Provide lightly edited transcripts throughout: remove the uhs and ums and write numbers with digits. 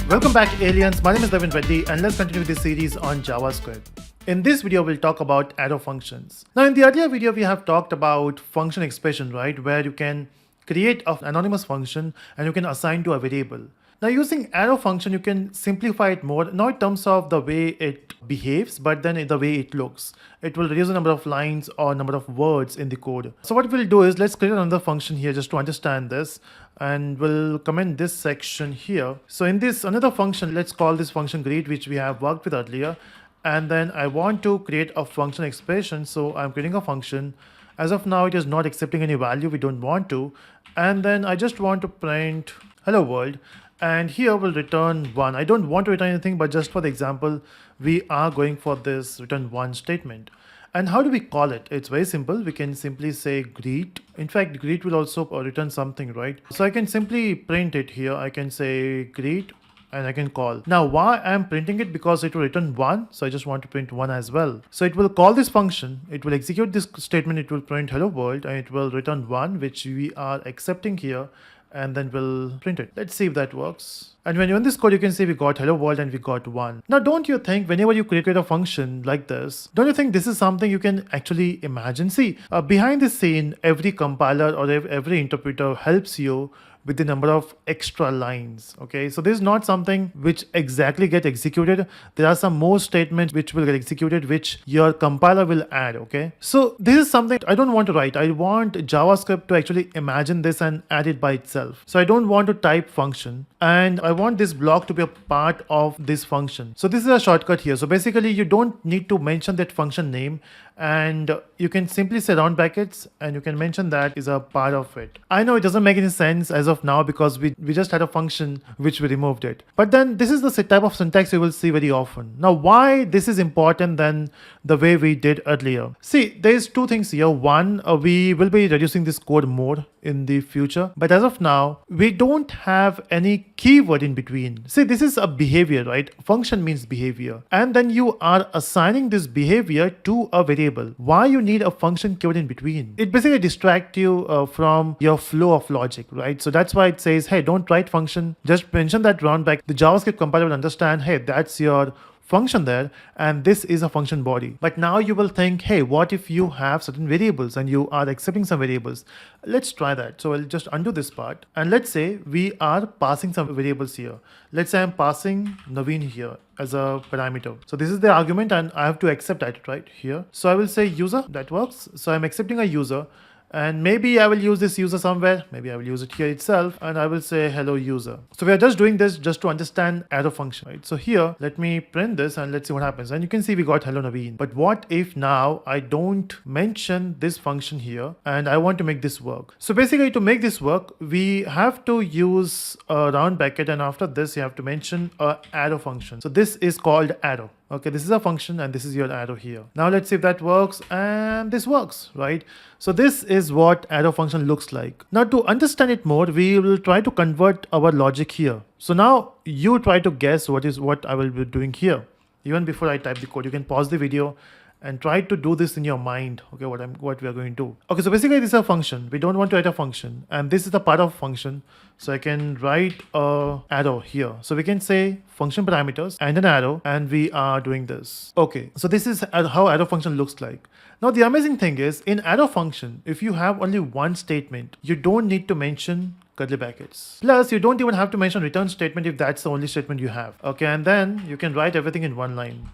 Welcome back, aliens. My name is Devin Reddy, and let's continue this series on JavaScript. In this video, we'll talk about arrow functions. Now, in the earlier video, we have talked about function expression, right? Where you can create an anonymous function and you can assign to a variable. Now, using arrow function, you can simplify it more, not in terms of the way it behaves, but then in the way it looks. It will reduce the number of lines or number of words in the code. So what we'll do is let's create another function here just to understand this, and we'll comment this section here. So in this another function, let's call this function greet, which we have worked with earlier. And then I want to create a function expression. So I'm creating a function. As of now, it is not accepting any value. We don't want to. And then I just want to print hello world. And here we'll return 1. I don't want to return anything, but just for the example, we are going for this return 1 statement. And how do we call it? It's very simple. We can simply say greet. In fact, greet will also return something, right? So I can simply print it here. I can say greet and I can call. Now, why I'm printing it? Because it will return 1. So I just want to print 1 as well. So it will call this function. It will execute this statement. It will print hello world and it will return 1, which we are accepting here. And then we'll print it. Let's see if that works. And when you run this code, you can see we got hello world and we got 1. Now, don't you think whenever you create a function like this, don't you think this is something you can actually imagine? See, behind the scene, every compiler or every interpreter helps you with the number of extra lines. Okay, so this is not something which exactly get executed. There are some more statements which will get executed, which your compiler will add. Okay, so this is something I don't want to write. I want JavaScript to actually imagine this and add it by itself. So I don't want to type function, and I want this block to be a part of this function. So this is a shortcut here. So basically you don't need to mention that function name, and you can simply say round brackets and you can mention that is a part of it. I know it doesn't make any sense as of now because we just had a function which we removed it. But then this is the type of syntax you will see very often. Now, why this is important than the way we did earlier? See, there's two things here. One, we will be reducing this code more in the future. But as of now, we don't have any keyword in between. See, this is a behavior, right? Function means behavior. And then you are assigning this behavior to a variable. Why you need a function keyword in between? It basically distracts you from your flow of logic, right? So that's why it says, hey, don't write function. Just mention that round back. The JavaScript compiler will understand, hey, that's your function there and this is a function body. But now you will think, hey, what if you have certain variables and you are accepting some variables? Let's try that. So I'll just undo this part and let's say we are passing some variables here. Let's say I'm passing Naveen here as a parameter. So this is the argument and I have to accept that right here. So I will say user, that works. So I'm accepting a user. And maybe I will use this user somewhere. Maybe I will use it here itself. And I will say hello user. So we are just doing this just to understand arrow function, right? So here, let me print this and let's see what happens. And you can see we got hello Naveen. But what if now I don't mention this function here and I want to make this work? So basically to make this work, we have to use a round bracket. And after this, you have to mention a arrow function. So this is called arrow. Okay, this is a function and this is your arrow here. Now let's see if that works, and this works, right? So this is what arrow function looks like. Now to understand it more, we will try to convert our logic here. So now you try to guess what I will be doing here. Even before I type the code, you can pause the video and try to do this in your mind. Okay, what we are going to do. Okay, so basically this is a function. We don't want to write a function, and this is the part of function. So I can write a arrow here. So we can say function parameters and an arrow, and we are doing this. Okay, so this is how arrow function looks like. Now the amazing thing is in arrow function, if you have only one statement, you don't need to mention curly brackets. Plus, you don't even have to mention return statement if that's the only statement you have. Okay, and then you can write everything in one line.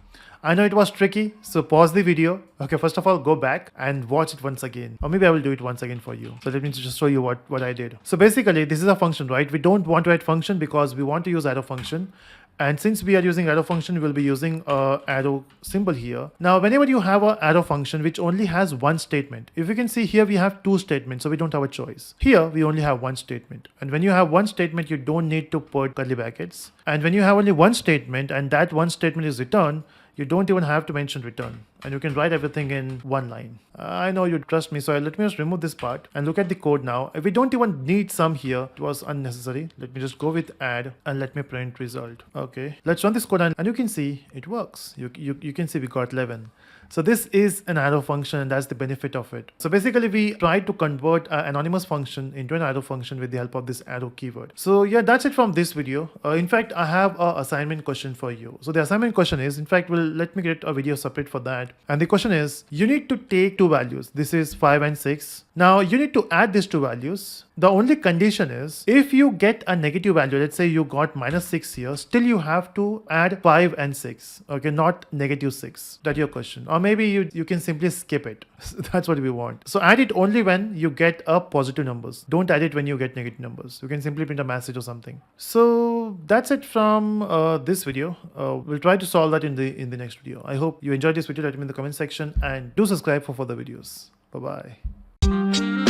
I know it was tricky, so pause the video. Okay, first of all, go back and watch it once again. Or maybe I will do it once again for you. So let me just show you what I did. So basically, this is a function, right? We don't want to write function because we want to use arrow function. And since we are using arrow function, we will be using a arrow symbol here. Now, whenever you have an arrow function which only has one statement, if you can see here, we have two statements, so we don't have a choice. Here, we only have one statement. And when you have one statement, you don't need to put curly brackets. And when you have only one statement and that one statement is returned, you don't even have to mention return, and you can write everything in one line. I know you trust me, so let me just remove this part and look at the code now. If we don't even need some here, it was unnecessary. Let me just go with add and let me print result. Okay, let's run this code and you can see it works. You can see we got 11. So this is an arrow function, and that's the benefit of it. So basically we try to convert an anonymous function into an arrow function with the help of this arrow keyword. So yeah, that's it from this video. In fact, I have an assignment question for you. So the assignment question is, in fact, let me get a video separate for that. And the question is, you need to take two values. This is 5 and 6. Now you need to add these two values. The only condition is if you get a negative value, let's say you got -6 here, still you have to add 5 and 6. Okay, not -6. That's your question. Or maybe you can simply skip it. That's what we want. So add it only when you get a positive numbers. Don't add it when you get negative numbers. You can simply print a message or something. So that's it from this video. We'll try to solve that in the next video. I hope you enjoyed this video. Let me know in the comment section and do subscribe for further videos. Bye bye.